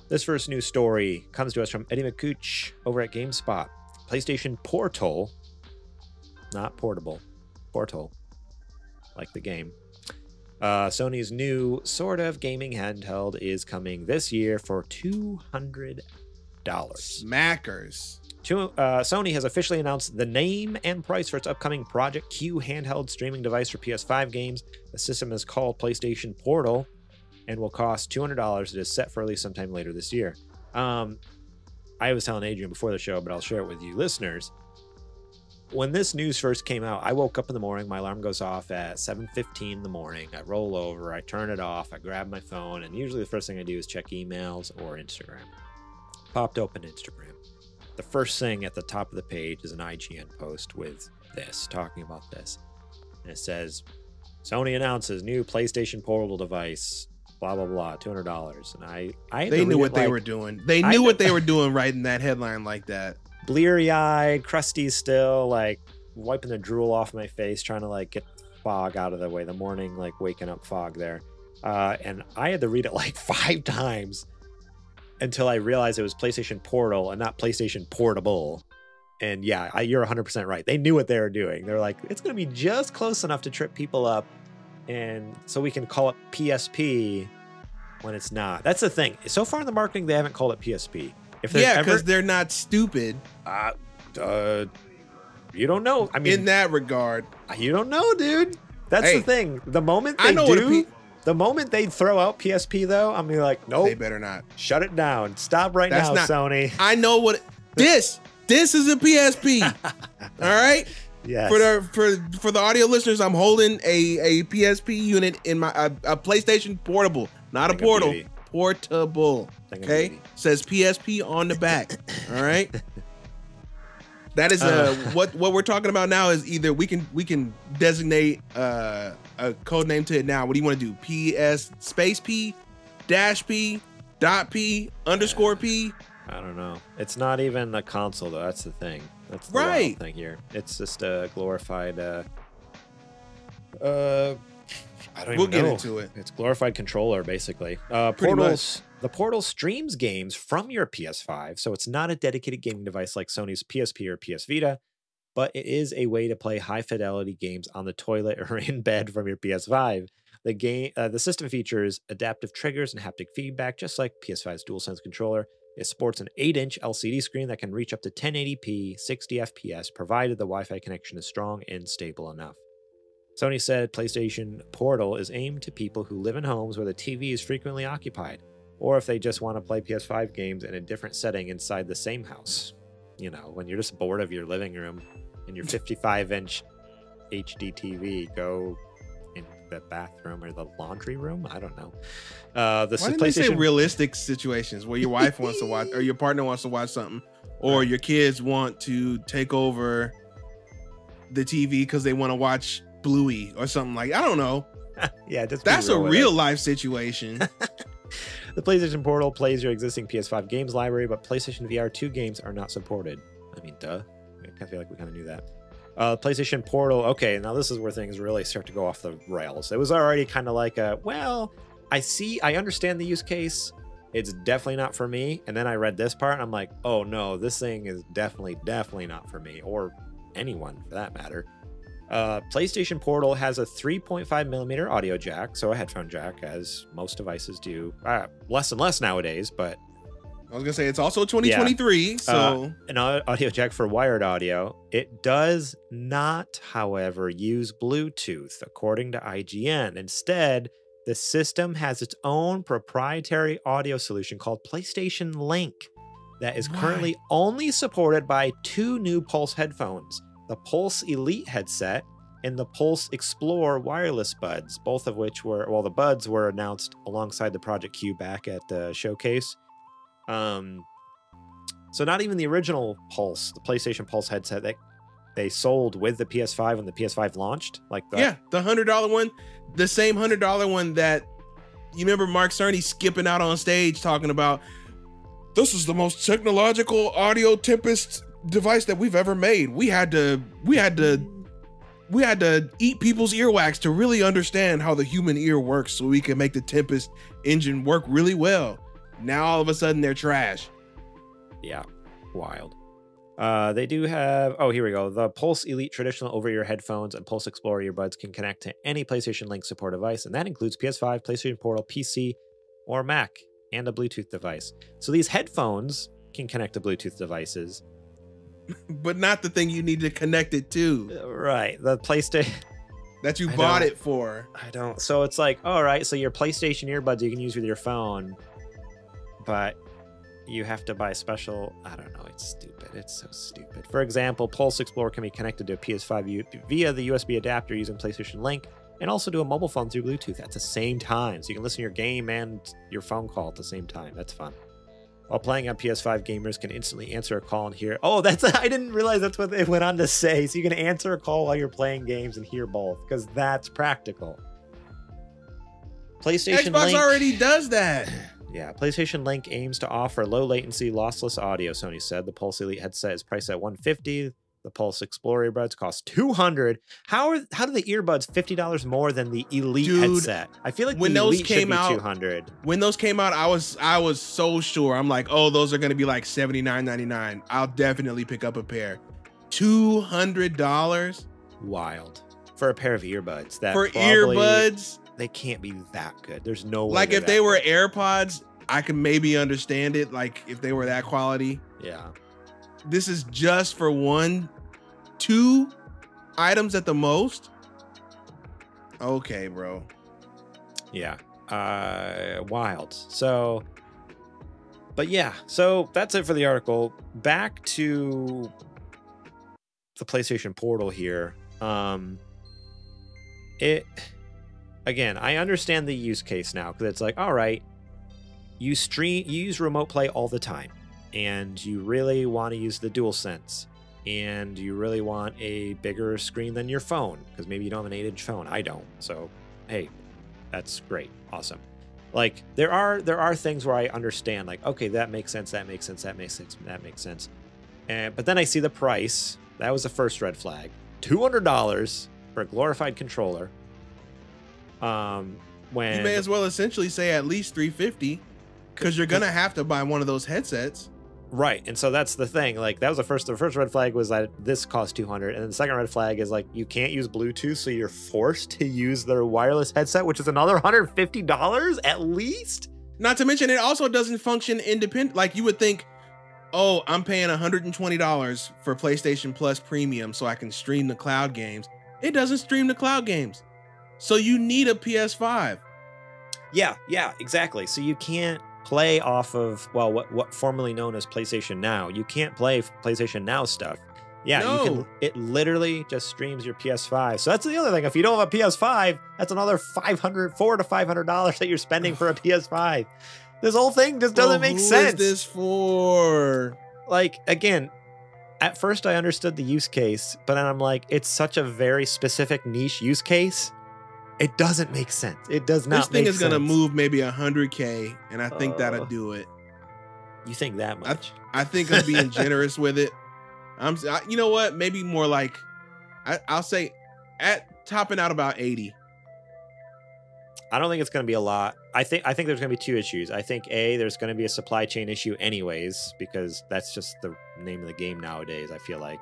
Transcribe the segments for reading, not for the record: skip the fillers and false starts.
This first news story comes to us from Eddie McCooch over at GameSpot. PlayStation Portal, not portable, Portal, like the game. Sony's new sort of gaming handheld is coming this year for $200. Smackers. Sony has officially announced the name and price for its upcoming Project Q handheld streaming device for PS5 games. The system is called PlayStation Portal and will cost $200. It is set for release sometime later this year. I was telling Adrian before the show, but I'll share it with you listeners. When this news first came out, I woke up in the morning. My alarm goes off at 7:15 in the morning. I roll over, I turn it off, I grab my phone, and usually the first thing I do is check emails or Instagram. Popped open Instagram. The first thing at the top of the page is an IGN post with this, talking about this. And it says, Sony announces new PlayStation Portal device, blah, blah, blah, $200. And they knew what they were doing. They knew what they were doing writing that headline like that. Bleary-eyed, crusty still, like wiping the drool off my face, trying to like get fog out of the way, the morning like waking up fog there. And I had to read it like 5 times until I realized it was PlayStation Portal and not PlayStation Portable. And yeah, you're 100% right. They knew what they were doing. They're like, it's going to be just close enough to trip people up, and so we can call it PSP when it's not. That's the thing. So far in the marketing, they haven't called it PSP. Because they're not stupid. You don't know. I mean, in that regard, you don't know, dude. That's the thing. The moment the moment they throw out PSP, though, I'm gonna be like, nope. They better not. Shut it down. Stop right now, Sony. I know what this is a PSP. All right. Yes. For the audio listeners, I'm holding a PSP unit in my a PlayStation Portable, not a Portal. Portable. Okay, says PSP on the back. All right. That is what we're talking about now is either we can designate a code name to it now. What do you want to do? PS space P dash P dot P underscore P. I don't know. It's not even a console though. That's the thing. That's the wild thing here. It's just a glorified. I don't even know. We'll get into it. It's glorified controller, basically. The Portal streams games from your PS5, so it's not a dedicated gaming device like Sony's PSP or PS Vita, but it is a way to play high-fidelity games on the toilet or in bed from your PS5. The system features adaptive triggers and haptic feedback, just like PS5's DualSense controller. It sports an 8-inch LCD screen that can reach up to 1080p, 60 FPS, provided the Wi-Fi connection is strong and stable enough. Sony said PlayStation Portal is aimed to people who live in homes where the TV is frequently occupied, or if they just want to play PS5 games in a different setting inside the same house. You know, when you're just bored of your living room and your 55-inch HD TV, go in the bathroom or the laundry room. I don't know. Why didn't they say realistic situations where your wife wants to watch or your partner wants to watch something, or your kids want to take over the TV because they want to watch Bluey or something like, I don't know. Yeah, that's a real life situation. The PlayStation Portal plays your existing PS5 games library, but PlayStation VR 2 games are not supported. I mean, duh. I feel like we kind of knew that. PlayStation Portal. Okay, now this is where things really start to go off the rails. It was already kind of like I understand the use case. It's definitely not for me. And then I read this part and I'm like, oh no, this thing is definitely not for me, or anyone for that matter. PlayStation Portal has a 3.5mm audio jack, so a headphone jack, as most devices do. Less and less nowadays, but I was gonna say it's also 2023, so an audio jack for wired audio. It does not, however, use Bluetooth, according to IGN. Instead, the system has its own proprietary audio solution called PlayStation Link that is currently only supported by 2 new Pulse headphones. The Pulse Elite headset and the Pulse Explore wireless buds, both of which the buds were announced alongside the Project Q back at the showcase. So not even the original Pulse, the PlayStation Pulse headset that they sold with the PS5 when the PS5 launched. The $100 one, the same $100 one that you remember Mark Cerny skipping out on stage talking about, this is the most technological audio tempest device that we've ever made. We had to eat people's earwax to really understand how the human ear works so we can make the Tempest engine work really well. Now all of a sudden they're trash. Yeah, wild. They do have, oh, here we go. The Pulse Elite traditional over-ear headphones and Pulse Explorer earbuds can connect to any PlayStation Link support device, and that includes PS5, PlayStation Portal, PC, or Mac, and a Bluetooth device. So these headphones can connect to Bluetooth devices. But not the thing you need to connect it to. Right, the PlayStation... that you bought it for. I don't. So it's like, all right, so your PlayStation earbuds you can use with your phone, but you have to buy special, I don't know, it's stupid. It's so stupid. For example, Pulse Explorer can be connected to a PS5 via the USB adapter using PlayStation Link, and also to a mobile phone through Bluetooth at the same time. So you can listen to your game and your phone call at the same time. That's fun. While playing on PS5, gamers can instantly answer a call and hear... Oh, that's... I didn't realize that's what it went on to say. So you can answer a call while you're playing games and hear both, because that's practical. PlayStation Xbox Link already does that. Yeah, PlayStation Link aims to offer low latency, lossless audio, Sony said. The Pulse Elite headset is priced at $150. The Pulse Explorer earbuds cost $200. How do the earbuds $50 more than the Elite headset? I feel like when the those Elite came should be out, $200. When those came out, I was so sure. I'm like, oh, those are gonna be like $79.99. I'll definitely pick up a pair. $200. Wild for a pair of earbuds. That for probably, earbuds, they can't be that good. There's no way. Like if they were AirPods, I could maybe understand it. Like if they were that quality. Yeah. This is just for 2 items at the most. Okay, bro. Yeah. Wild. So, but yeah, so that's it for the article. Back to the PlayStation Portal here. Again, I understand the use case now, because it's like, all right, you use remote play all the time, and you really want to use the DualSense, and you really want a bigger screen than your phone, because maybe you don't have an 8-inch phone. I don't. So, hey, that's great. Awesome. Like, there are things where I understand, like, okay, that makes sense, that makes sense, that makes sense, that makes sense. But then I see the price. That was the first red flag. $200 for a glorified controller. When you may as well essentially say at least $350, because you're gonna have to buy one of those headsets. Right, and so that's the thing. Like, that was the first red flag was that this cost $200, and then the second red flag is like you can't use Bluetooth, so you're forced to use their wireless headset, which is another $150 at least. Not to mention, it also doesn't function independent. Like, you would think, oh, I'm paying $120 for PlayStation Plus Premium so I can stream the cloud games. It doesn't stream the cloud games, so you need a PS5. Yeah, exactly. So you can't play off of, well, what formerly known as PlayStation Now. You can't play PlayStation Now stuff. Yeah, no. You can. It literally just streams your PS5. So that's the other thing. If you don't have a PS5, that's another $400 to $500 that you're spending for a PS5. This whole thing just doesn't make sense. Who is this for? Like, again, at first I understood the use case, but then I'm like, it's such a very specific niche use case. It doesn't make sense. It does not. This thing is going to move maybe $100K, and I think that'll do it. You think that much? I think I'm being generous with it. You know what? Maybe more like, I'll say at topping out about 80. I don't think it's going to be a lot. I think there's going to be two issues. I think there's going to be a supply chain issue anyways, because that's just the name of the game nowadays, I feel like.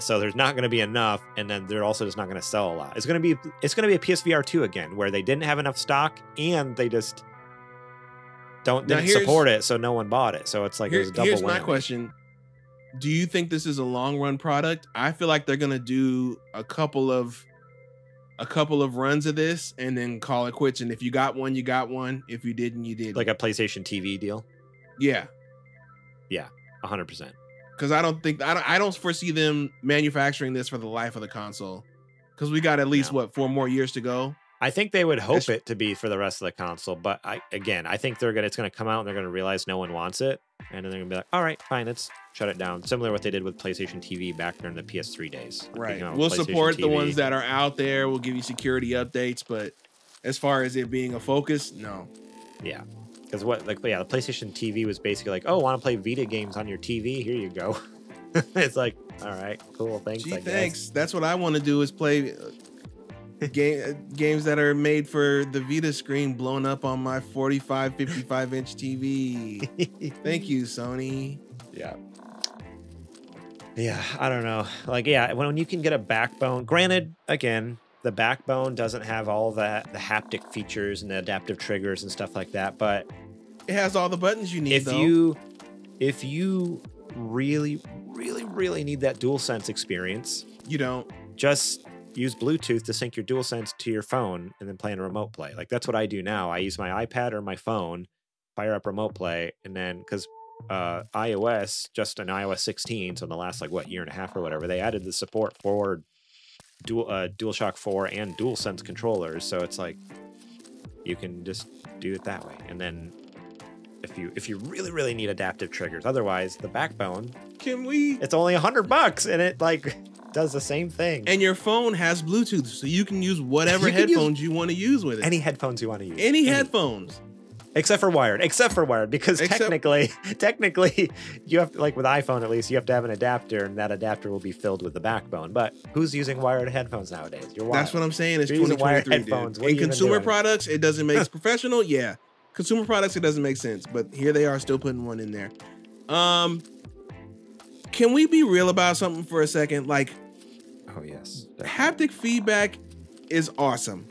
So there's not going to be enough, and then they're also just not going to sell a lot. It's going to be a PSVR 2 again, where they didn't have enough stock and they just didn't support it, so no one bought it. So it's like there's a double whammy. Here's my question: do you think this is a long run product? I feel like they're going to do a couple of runs of this and then call it quits. And if you got one, you got one. If you didn't, you did. Like a PlayStation TV deal. Yeah. 100%. Because I don't foresee them manufacturing this for the life of the console, because we got at least 4 more years to go. I think they would hope it to be for the rest of the console, but I think it's gonna come out and they're gonna realize no one wants it, and then they're gonna be like, all right, fine, let's shut it down. Similar to what they did with PlayStation TV back during the PS3 days. Right. We'll support the ones that are out there. We'll give you security updates, but as far as it being a focus, no. Yeah. Because the PlayStation TV was basically like, oh, want to play Vita games on your TV? Here you go. It's like, all right, cool, thanks. Gee, thanks. That's what I want to do, is play games that are made for the Vita screen blown up on my 45, 55-inch TV. Thank you, Sony. Yeah. Yeah, I don't know. Like, yeah, when you can get a backbone, granted, again, the backbone doesn't have all that, the haptic features and the adaptive triggers and stuff like that, but it has all the buttons you need, if you really, really, really need that DualSense experience, you don't. Just use Bluetooth to sync your DualSense to your phone and then play in a remote play. Like, that's what I do now. I use my iPad or my phone, fire up remote play, and then, because iOS, just in iOS 16, so in the last, like, what, year and a half or whatever, they added the support for DualShock 4 and DualSense controllers, so it's like, you can just do it that way. And then if you really, really need adaptive triggers, otherwise, the backbone, it's only $100, and it, like, does the same thing. And your phone has Bluetooth, so you can use whatever headphones you want to use with it. Any headphones you want to use. Any headphones. Except for wired, because technically, you have to, like with iPhone at least, you have to have an adapter, and that adapter will be filled with the backbone. But who's using wired headphones nowadays? That's what I'm saying. It's 2023. Headphones. In consumer products, it doesn't make professional. Yeah, consumer products, it doesn't make sense. But here they are, still putting one in there. Can we be real about something for a second? Like, oh yes, haptic feedback is awesome.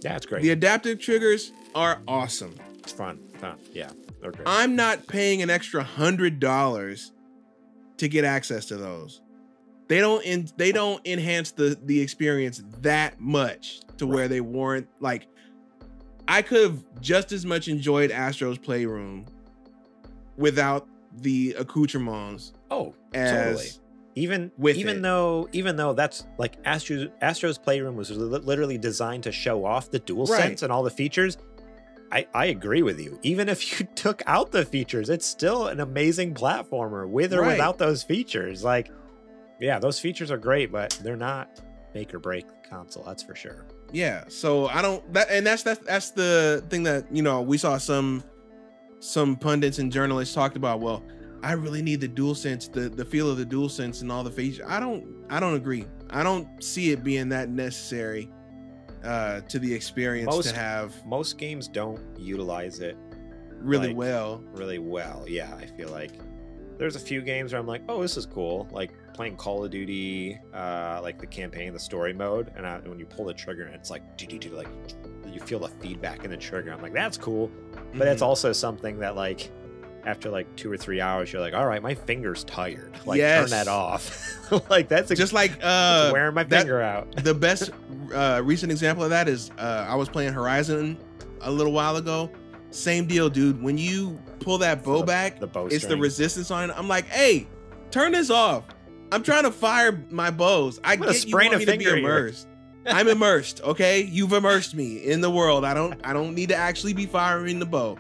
Yeah, it's great. The adaptive triggers are awesome. It's fun. Yeah, they're great. I'm not paying an extra $100 to get access to those. They don't enhance the experience that much to where they warrant. Like, I could have just as much enjoyed Astro's Playroom without the accoutrements. Oh, totally. Even though that's like Astro's Playroom was literally designed to show off the DualSense and all the features. I agree with you. Even if you took out the features, it's still an amazing platformer with or without those features. Like, yeah, those features are great, but they're not make or break the console. That's for sure. Yeah. So I don't that's the thing that, you know, we saw some pundits and journalists talked about. Well, I really need the DualSense, the feel of the DualSense and all the features. I don't agree. I don't see it being that necessary to the experience to have. Most games don't utilize it really well. Yeah, I feel like there's a few games where I'm like, oh, this is cool. Like playing Call of Duty, like the campaign, the story mode, and when you pull the trigger, and it's like, like you feel the feedback in the trigger. I'm like, that's cool, but it's also something that, like, after like 2 or 3 hours, you're like, all right, my finger's tired. Like, turn that off. Like, that's just like wearing my finger out. The best recent example of that is I was playing Horizon a little while ago. Same deal, dude. When you pull that bow back, it's the resistance on it. I'm like, hey, turn this off. I'm trying to fire my bows. I get you want me to be immersed. I'm immersed, okay? You've immersed me in the world. I don't need to actually be firing the bow.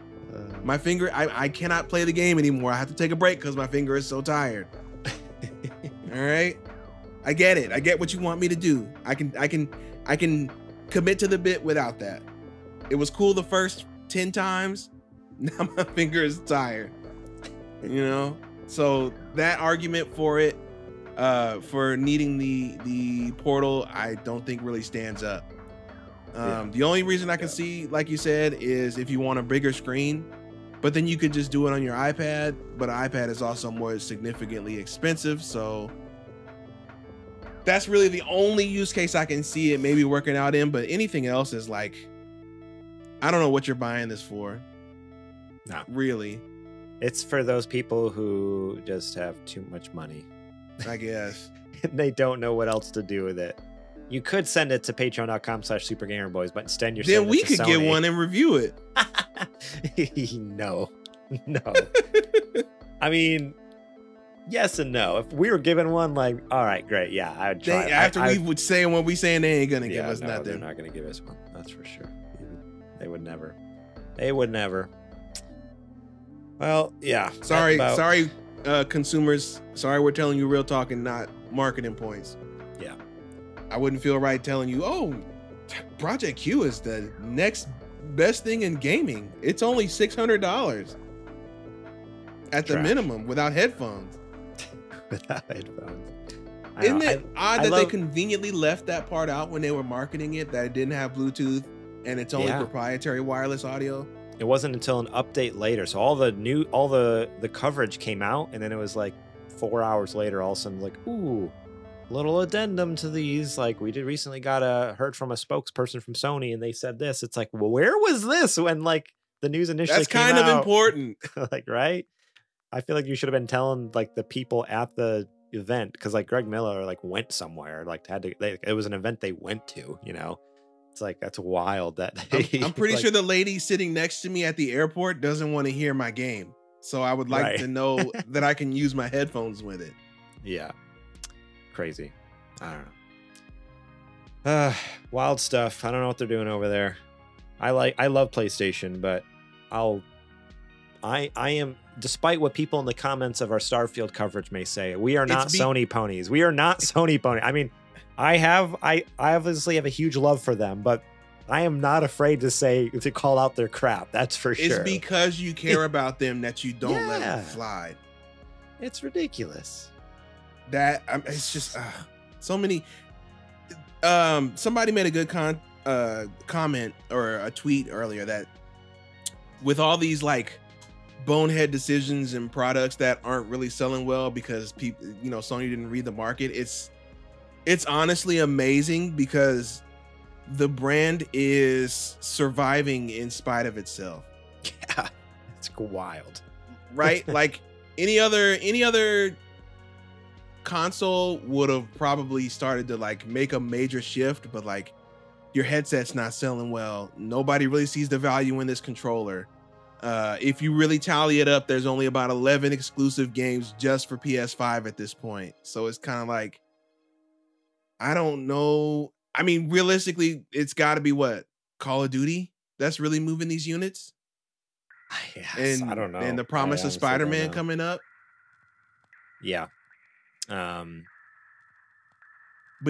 My finger, I cannot play the game anymore. I have to take a break because my finger is so tired. All right, I get it. I get what you want me to do. I can commit to the bit without that. It was cool the first 10 times. Now my finger is tired. You know, so that argument for it, for needing the portal, I don't think really stands up. The only reason I can see, like you said, is if you want a bigger screen, but then you could just do it on your iPad. But an iPad is also more significantly expensive, so that's really the only use case I can see it maybe working out in. But anything else is like, I don't know what you're buying this for. No, really, it's for those people who just have too much money, I guess. They don't know what else to do with it. You could send it to patreon.com/supergamerboys, but instead you're then we could Sony. Get one and review it. No. I mean, yes and no. If we were given one, like, all right, great, yeah, I would try. After we would say what we saying, they ain't gonna give us nothing. They're not gonna give us one. That's for sure. They would never. They would never. Well, yeah. Sorry, consumers. Sorry, we're telling you real talk and not marketing points. Yeah. I wouldn't feel right telling you, oh, Project Q is the next best thing in gaming. It's only $600 at the minimum without headphones. Without headphones. Isn't it odd that they conveniently left that part out when they were marketing it, that it didn't have Bluetooth and it's only proprietary wireless audio? It wasn't until an update later. So all the coverage came out, and then it was like 4 hours later, all of a sudden, like, ooh, little addendum to these. Like, we recently heard from a spokesperson from Sony, and they said this. It's like, well, where was this when like the news initially came out? That's kind of important. Like, right? I feel like you should have been telling like the people at the event, because like Greg Miller like went somewhere, like it was an event they went to, you know. It's like, that's wild that I'm pretty sure the lady sitting next to me at the airport doesn't want to hear my game, so I would like to know that I can use my headphones with it. Yeah, crazy. I don't know. Wild stuff. I don't know what they're doing over there. I love PlayStation, but I am, despite what people in the comments of our Starfield coverage may say, we are not Sony ponies. We are not Sony ponies. I mean, I obviously have a huge love for them, but I am not afraid to call out their crap. That's for sure. It's because you care about them that you don't let them slide. It's ridiculous. It's just so many. Somebody made a good comment or a tweet earlier that with all these like bonehead decisions and products that aren't really selling well because people, you know, Sony didn't read the market. It's honestly amazing because the brand is surviving in spite of itself. Yeah, it's wild, right? Like any other console would have probably started to like make a major shift, but like your headset's not selling well. Nobody really sees the value in this controller. If you really tally it up, there's only about 11 exclusive games just for PS5 at this point. So it's kind of like, I don't know. I mean, realistically, it's got to be what? Call of Duty that's really moving these units? Yes, I don't know. And the promise of Spider-Man coming up? Yeah. But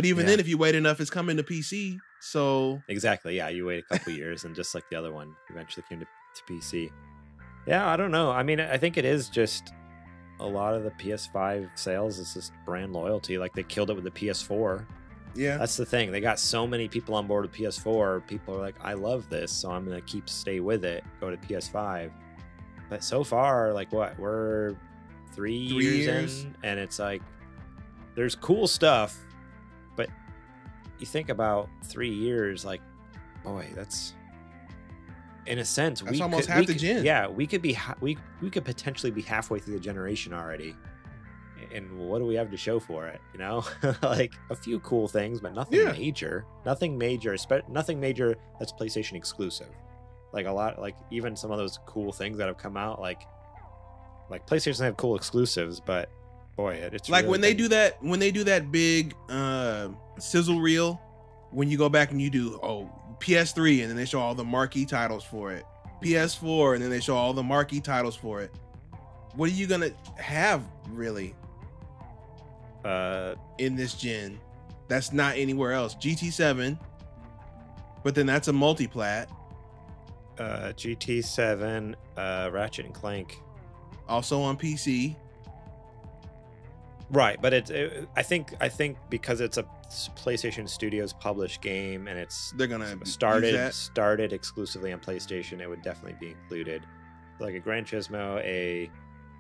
even then, if you wait enough, it's coming to PC. So exactly, yeah. You wait a couple years, and just like the other one, eventually came to PC. Yeah, I don't know. I mean, I think it is just a lot of the PS5 sales is just brand loyalty. Like they killed it with the PS4. Yeah, that's the thing. They got so many people on board with PS4. People are like, I love this, so I'm gonna stay with it. Go to PS5. But so far, like what, we're three years in, and it's like there's cool stuff, but you think about 3 years, like, boy, that's in a sense that's almost half the gen. Yeah, we could potentially be halfway through the generation already. And what do we have to show for it? You know, like a few cool things, but nothing major. Nothing major that's PlayStation exclusive. Like a lot, like even some of those cool things that have come out, like PlayStation doesn't have cool exclusives, but boy, it's like really when they do that big sizzle reel, when you go back and you do PS3 and then they show all the marquee titles for it, PS4 and then they show all the marquee titles for it. What are you gonna have really in this gen that's not anywhere else? GT7, but then that's a multi-plat. GT7, Ratchet and Clank, also on PC. Right, but I think because it's a PlayStation Studios published game and they're gonna started exclusively on PlayStation, it would definitely be included. Like a Gran Turismo,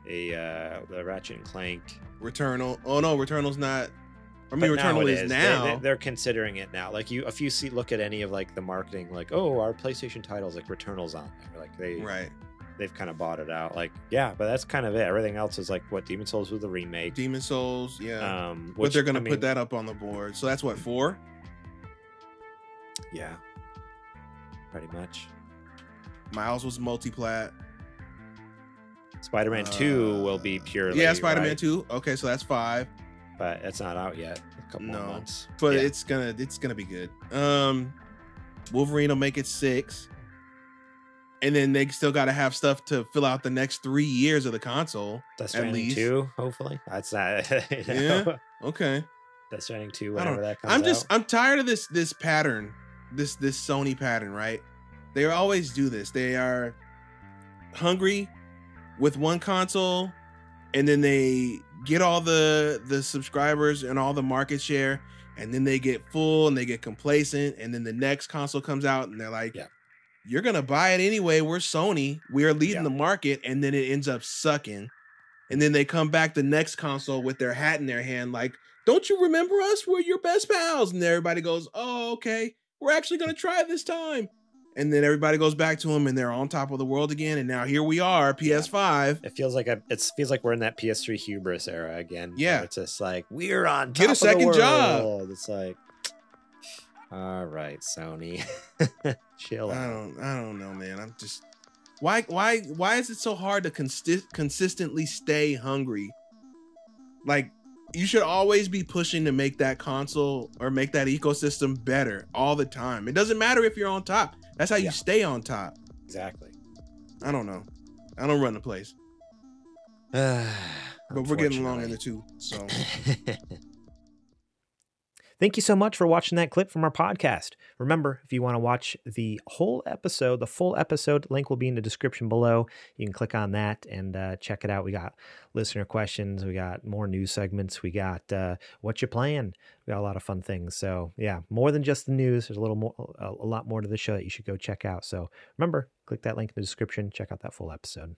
the Ratchet and Clank, Returnal. Oh no, Returnal's not. I mean, Returnal is now. They're considering it now. Like if you look at any of like the marketing, like our PlayStation titles, like Returnal's on there. Like they've kind of bought it out. Like but that's kind of it. Everything else is like what Demon Souls was the remake. Demon Souls, yeah. But they're gonna put that up on the board. So that's what, 4? Yeah, pretty much. Miles was multi-plat. Spider-Man 2 will be purely. Yeah, Spider-Man 2. Okay, so that's 5. But it's not out yet. A couple more months. But it's gonna be good. Wolverine will make it 6. And then they still gotta have stuff to fill out the next 3 years of the console. Death Stranding 2, hopefully. That's not Yeah. Okay. Death Stranding 2, whenever that comes out. I'm tired of this pattern. This Sony pattern, right? They always do this. They are hungry with one console, and then they get all the subscribers and all the market share, and then they get full and they get complacent, and then the next console comes out and they're like, you're gonna buy it anyway. We're Sony. We're leading the market, and then it ends up sucking. And then they come back the next console with their hat in their hand, like, don't you remember us? We're your best pals. And everybody goes, oh, okay. We're actually gonna try this time. And then everybody goes back to them, and they're on top of the world again. And now here we are, PS5. It feels like we're in that PS3 hubris era again. Yeah, it's just like we're on top get a second of the job. world. It's like, all right, Sony, chill out. I don't know, man. I'm just why is it so hard to consistently stay hungry? Like, you should always be pushing to make that console or make that ecosystem better all the time. It doesn't matter if you're on top. That's how you stay on top. Exactly. I don't know. I don't run the place. But we're getting along in the two. So thank you so much for watching that clip from our podcast. Remember, if you want to watch the whole episode, the full episode, link will be in the description below. You can click on that and check it out. We got listener questions. We got more news segments. We got what you playing. We got a lot of fun things. So yeah, more than just the news. There's a lot more to the show that you should go check out. So remember, click that link in the description. Check out that full episode.